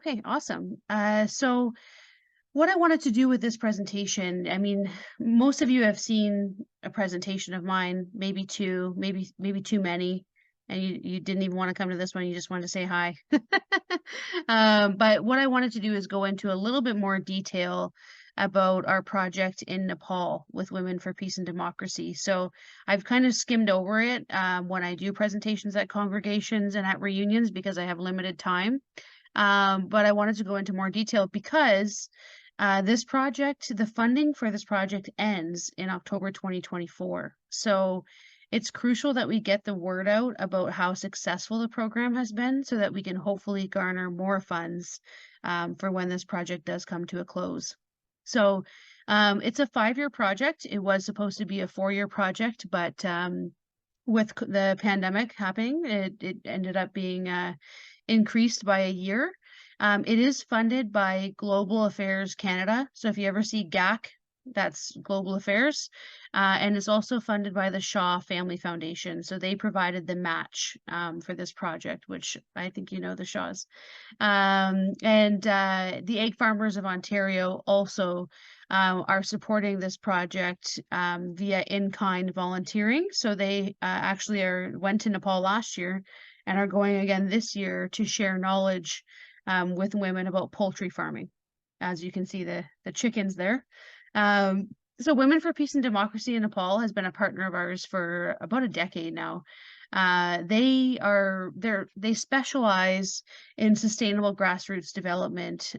Okay, awesome. So what I wanted to do with this presentation, I mean, most of you have seen a presentation of mine, maybe two, maybe too many, and you didn't even want to come to this one, you just wanted to say hi. But what I wanted to do is go into a little bit more detail about our project in Nepal with Women for Peace and Democracy. So I've kind of skimmed over it when I do presentations at congregations and at reunions because I have limited time. But I wanted to go into more detail because this project, the funding for this project ends in October 2024. So it's crucial that we get the word out about how successful the program has been so that we can hopefully garner more funds for when this project does come to a close. So it's a 5-year project. It was supposed to be a 4-year project, but with the pandemic happening, it ended up being increased by a year. It is funded by Global Affairs Canada. So if you ever see GAC, that's Global Affairs. And it's also funded by the Shaw Family Foundation. So they provided the match for this project, which I think you know the Shaws. And the Egg Farmers of Ontario also are supporting this project via in-kind volunteering. So they actually went to Nepal last year and are going again this year to share knowledge with women about poultry farming. As you can see, the chickens there. So Women for Peace and Democracy in Nepal has been a partner of ours for about a decade now. They specialize in sustainable grassroots development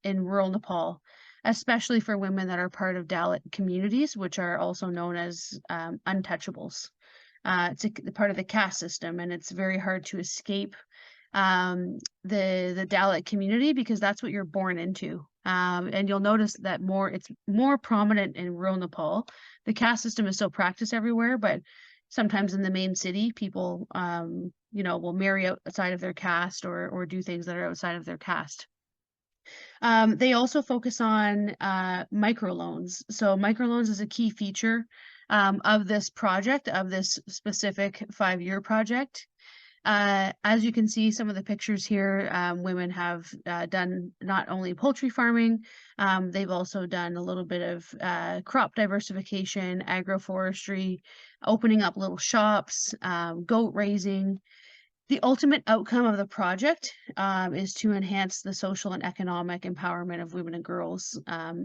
in rural Nepal, especially for women that are part of Dalit communities, which are also known as untouchables. It's a part of the caste system, and it's very hard to escape the Dalit community because that's what you're born into. And you'll notice that it's more prominent in rural Nepal. The caste system is still practiced everywhere, but sometimes in the main city, people will marry outside of their caste or do things that are outside of their caste. They also focus on microloans. So microloans is a key feature of this project, of this specific 5-year project. As you can see, some of the pictures here, women have done not only poultry farming, they've also done a little bit of crop diversification, agroforestry, opening up little shops, goat raising. The ultimate outcome of the project is to enhance the social and economic empowerment of women and girls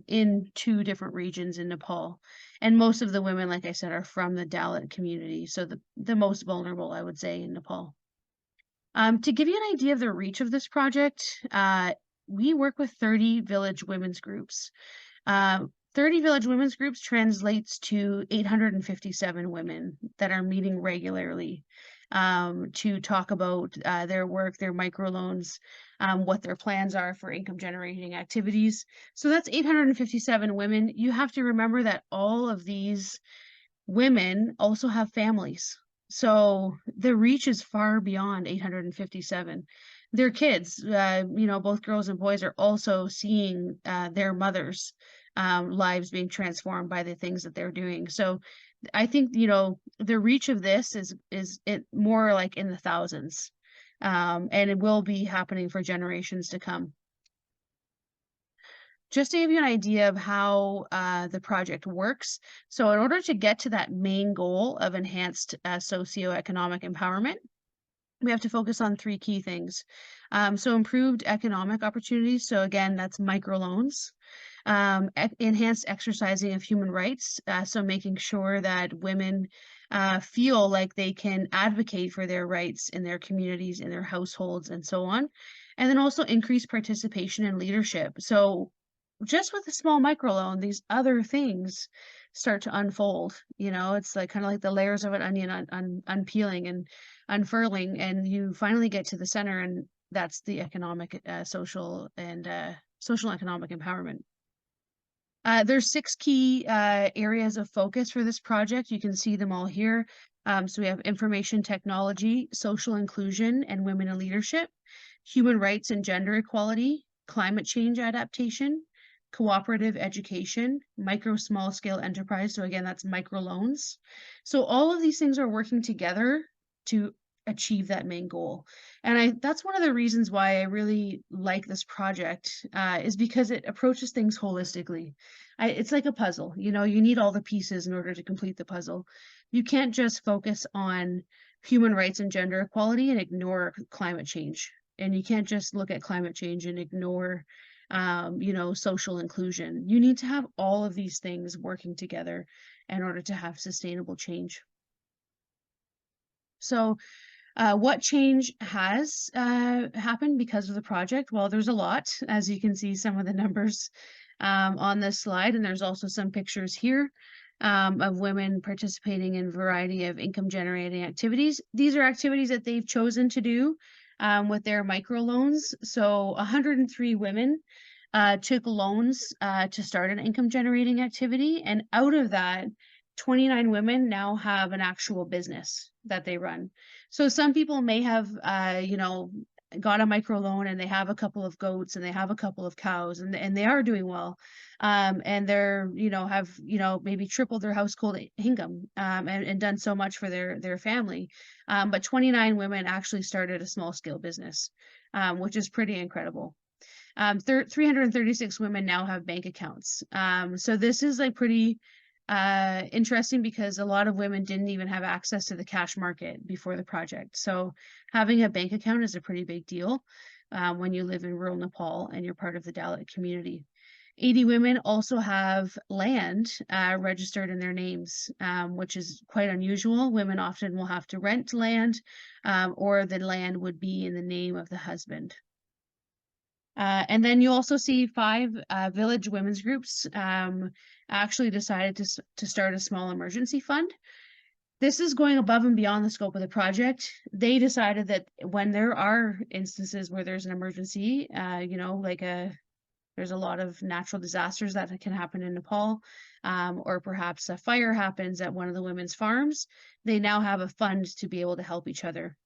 in 2 different regions in Nepal. And most of the women, like I said, are from the Dalit community, so the most vulnerable, I would say, in Nepal. To give you an idea of the reach of this project, we work with 30 village women's groups. 30 village women's groups translates to 857 women that are meeting regularly to talk about their work, their microloans, what their plans are for income generating activities. So that's 857 women. You have to remember that all of these women also have families. So the reach is far beyond 857. Their kids, both girls and boys are also seeing their mothers' lives being transformed by the things that they're doing. So I think, the reach of this is it more like in the thousands. And it will be happening for generations to come. Just to give you an idea of how the project works. So in order to get to that main goal of enhanced socioeconomic empowerment, we have to focus on 3 key things. So improved economic opportunities. So again, that's microloans. Enhanced exercising of human rights. So making sure that women feel like they can advocate for their rights in their communities, in their households, and so on. And then also increased participation and leadership. So just with a small microloan, these other things start to unfold. It's like kind of like the layers of an onion unpeeling and unfurling, and you finally get to the center, and that's the economic, social, and social economic empowerment. There's 6 key areas of focus for this project. You can see them all here. So we have information technology, social inclusion, and women in leadership, human rights and gender equality, climate change adaptation, cooperative education, micro small scale enterprise. So again, that's microloans. So all of these things are working together to achieve that main goal. And that's one of the reasons why I really like this project, is because it approaches things holistically. It's like a puzzle, you know, you need all the pieces in order to complete the puzzle. You can't just focus on human rights and gender equality and ignore climate change. And you can't just look at climate change and ignore, you know, social inclusion. You need to have all of these things working together in order to have sustainable change. So, what change has happened because of the project? Well, there's a lot, as you can see some of the numbers on this slide, and there's also some pictures here of women participating in a variety of income generating activities. These are activities that they've chosen to do with their microloans. So 103 women took loans to start an income generating activity, and out of that, 29 women now have an actual business that they run. So some people may have, you know, got a micro loan and they have a couple of goats and they have a couple of cows and they are doing well. And they're, you know, have, you know, maybe tripled their household income and done so much for their family. But 29 women actually started a small scale business, which is pretty incredible. 336 women now have bank accounts. So this is like pretty interesting because a lot of women didn't even have access to the cash market before the project. So having a bank account is a pretty big deal when you live in rural Nepal and you're part of the Dalit community. 80 women also have land registered in their names, which is quite unusual. Women often will have to rent land, or the land would be in the name of the husband. And then you also see 5 village women's groups actually decided to start a small emergency fund. This is going above and beyond the scope of the project. They decided that when there are instances where there's an emergency, you know, like there's a lot of natural disasters that can happen in Nepal, or perhaps a fire happens at one of the women's farms, they now have a fund to be able to help each other.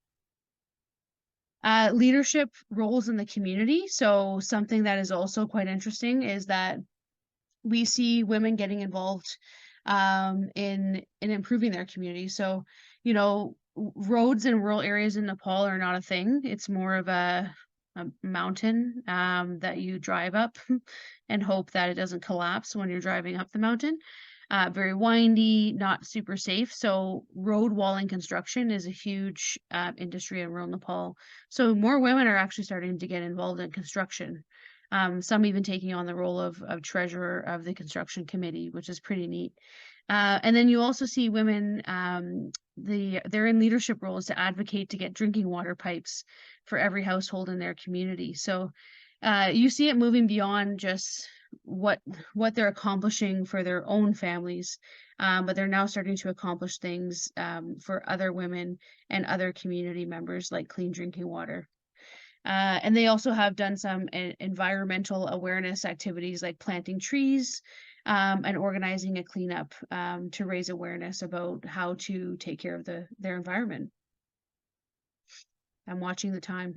Leadership roles in the community. So something that is also quite interesting is that we see women getting involved in improving their community. So, you know, roads in rural areas in Nepal are not a thing. It's more of a mountain that you drive up and hope that it doesn't collapse when you're driving up the mountain. Very windy, not super safe. So road walling construction is a huge industry in rural Nepal. So more women are actually starting to get involved in construction. Some even taking on the role of treasurer of the construction committee, which is pretty neat. And then you also see women, they're in leadership roles to advocate to get drinking water pipes for every household in their community. So you see it moving beyond just what they're accomplishing for their own families, but they're now starting to accomplish things for other women and other community members, like clean drinking water. And they also have done some environmental awareness activities like planting trees and organizing a cleanup to raise awareness about how to take care of their environment. I'm watching the time.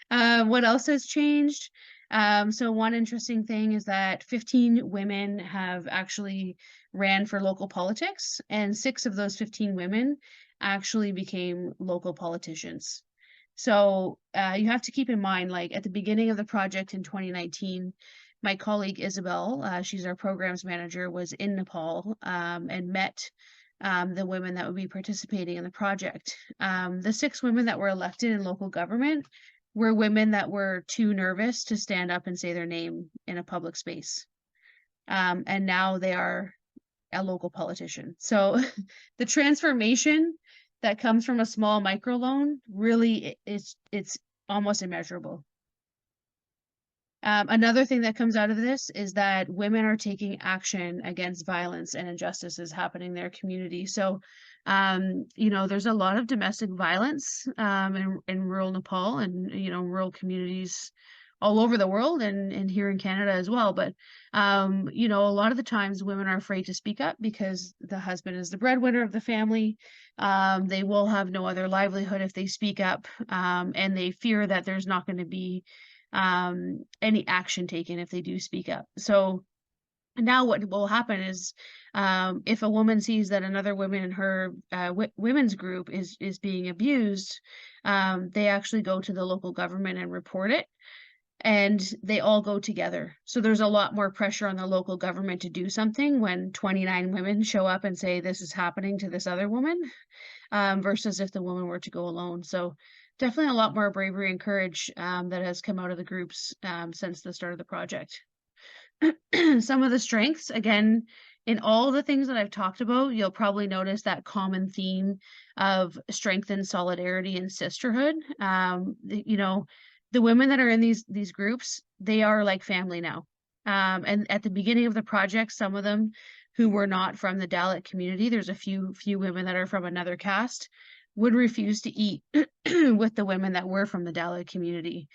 What else has changed? So one interesting thing is that 15 women have actually ran for local politics, and 6 of those 15 women actually became local politicians. So you have to keep in mind, like at the beginning of the project in 2019, my colleague Isabel, she's our programs manager, was in Nepal and met the women that would be participating in the project. The 6 women that were elected in local government were women that were too nervous to stand up and say their name in a public space. And now they are a local politician. So the transformation that comes from a small microloan really it's almost immeasurable. Another thing that comes out of this is that women are taking action against violence and injustices happening in their community. So, you know, there's a lot of domestic violence in rural Nepal and, you know, rural communities all over the world and here in Canada as well. But, you know, a lot of the times women are afraid to speak up because the husband is the breadwinner of the family. They will have no other livelihood if they speak up, and they fear that there's not going to be any action taken if they do speak up. So And now what will happen is, if a woman sees that another woman in her women's group is being abused, they actually go to the local government and report it, and they all go together. So there's a lot more pressure on the local government to do something when 29 women show up and say this is happening to this other woman, versus if the woman were to go alone. So definitely a lot more bravery and courage that has come out of the groups since the start of the project. Some of the strengths, again, in all the things that I've talked about, you'll probably notice that common theme of strength and solidarity and sisterhood. You know, the women that are in these groups, they are like family now. And at the beginning of the project, some of them who were not from the Dalit community, there's a few women that are from another caste, would refuse to eat with the women that were from the Dalit community.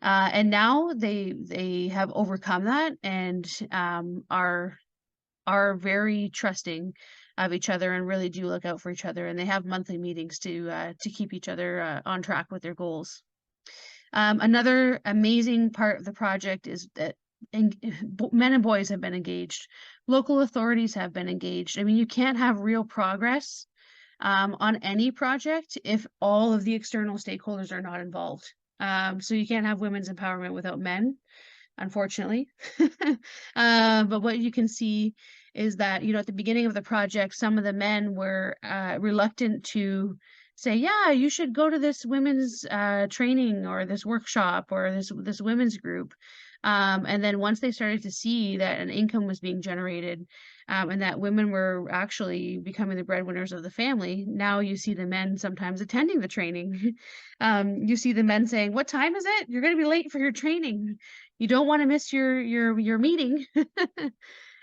And now they have overcome that and are very trusting of each other and really do look out for each other. And they have monthly meetings to keep each other on track with their goals. Another amazing part of the project is that men and boys have been engaged. Local authorities have been engaged. I mean, you can't have real progress on any project if all of the external stakeholders are not involved. So you can't have women's empowerment without men, unfortunately. But what you can see is that, you know, at the beginning of the project, some of the men were reluctant to say, yeah, you should go to this women's training or this workshop or this women's group. And then once they started to see that an income was being generated, and that women were actually becoming the breadwinners of the family, now you see the men sometimes attending the training. You see the men saying, "What time is it? You're going to be late for your training. You don't want to miss your meeting."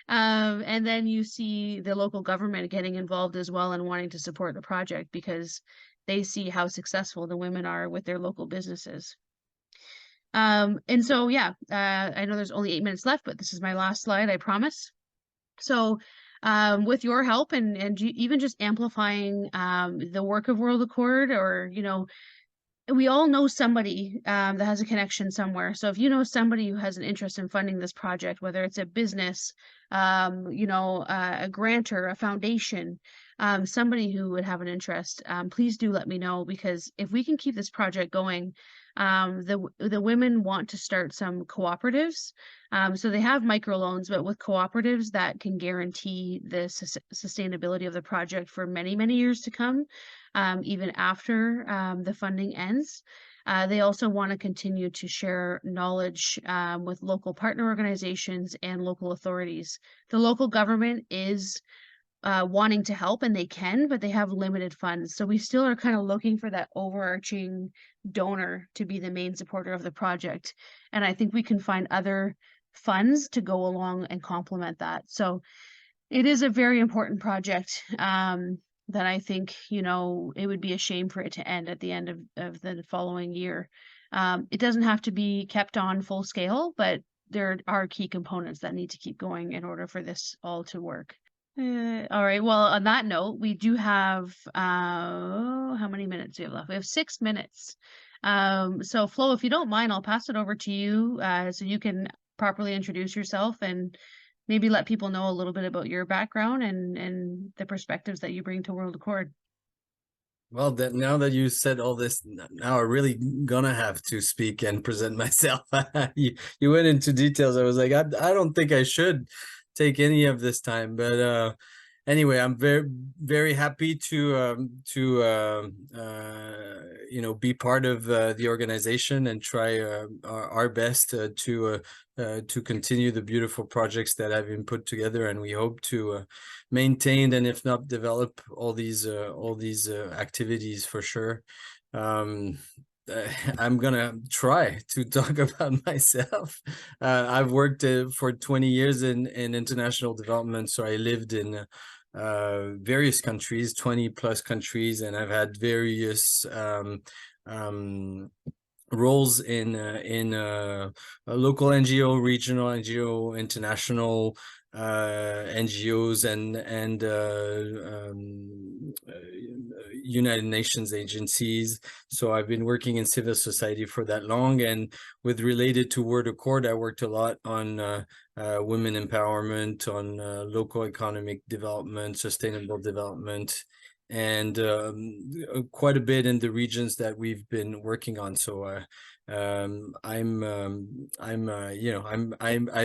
And then you see the local government getting involved as well and wanting to support the project because they see how successful the women are with their local businesses. And so, yeah, I know there's only 8 minutes left, but this is my last slide, I promise. So, with your help and even just amplifying the work of World Accord, or you know, we all know somebody that has a connection somewhere. So if you know somebody who has an interest in funding this project, whether it's a business, you know, a grantor, a foundation, somebody who would have an interest, please do let me know, because if we can keep this project going, the women want to start some cooperatives. So they have microloans, but with cooperatives that can guarantee the sustainability of the project for many, many years to come, even after the funding ends. They also want to continue to share knowledge with local partner organizations and local authorities. The local government is wanting to help, and they can, but they have limited funds. So we still are kind of looking for that overarching donor to be the main supporter of the project. And I think we can find other funds to go along and complement that. So it is a very important project that I think, you know, it would be a shame for it to end at the end of the following year. It doesn't have to be kept on full scale, but there are key components that need to keep going in order for this all to work. All right. Well, on that note, we do have how many minutes do we have left? We have 6 minutes. So Flo, if you don't mind, I'll pass it over to you so you can properly introduce yourself and maybe let people know a little bit about your background and the perspectives that you bring to World Accord. Well, now that you said all this, now I'm really gonna have to speak and present myself. You went into details. I was like, I don't think I should take any of this time, but anyway, I'm very happy to you know, be part of the organization and try our best to continue the beautiful projects that have been put together, and we hope to maintain and if not develop all these activities for sure. I'm gonna try to talk about myself. I've worked for 20 years in international development, so I lived in various countries, 20 plus countries, and I've had various roles in a local NGO, regional NGO, international NGOs and United Nations agencies. So I've been working in civil society for that long, and with related to Word Accord, I worked a lot on women empowerment, on local economic development, sustainable development, and quite a bit in the regions that we've been working on. So I've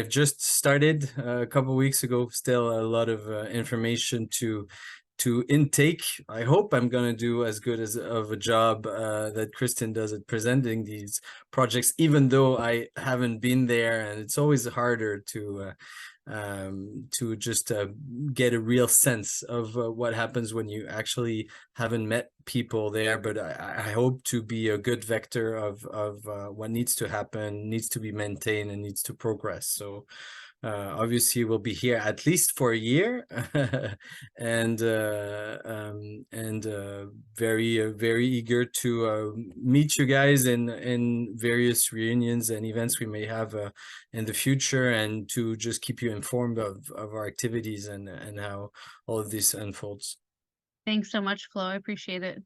just started a couple of weeks ago. Still a lot of information to intake. I hope I'm gonna do as good as of a job that Kristen does at presenting these projects, even though I haven't been there, and it's always harder to just get a real sense of what happens when you actually haven't met people there. But I hope to be a good vector of what needs to happen, needs to be maintained, and needs to progress. So obviously we'll be here at least for a year, and very eager to meet you guys in various reunions and events we may have in the future, and to just keep you informed of our activities and how all of this unfolds. Thanks so much, Flo. I appreciate it.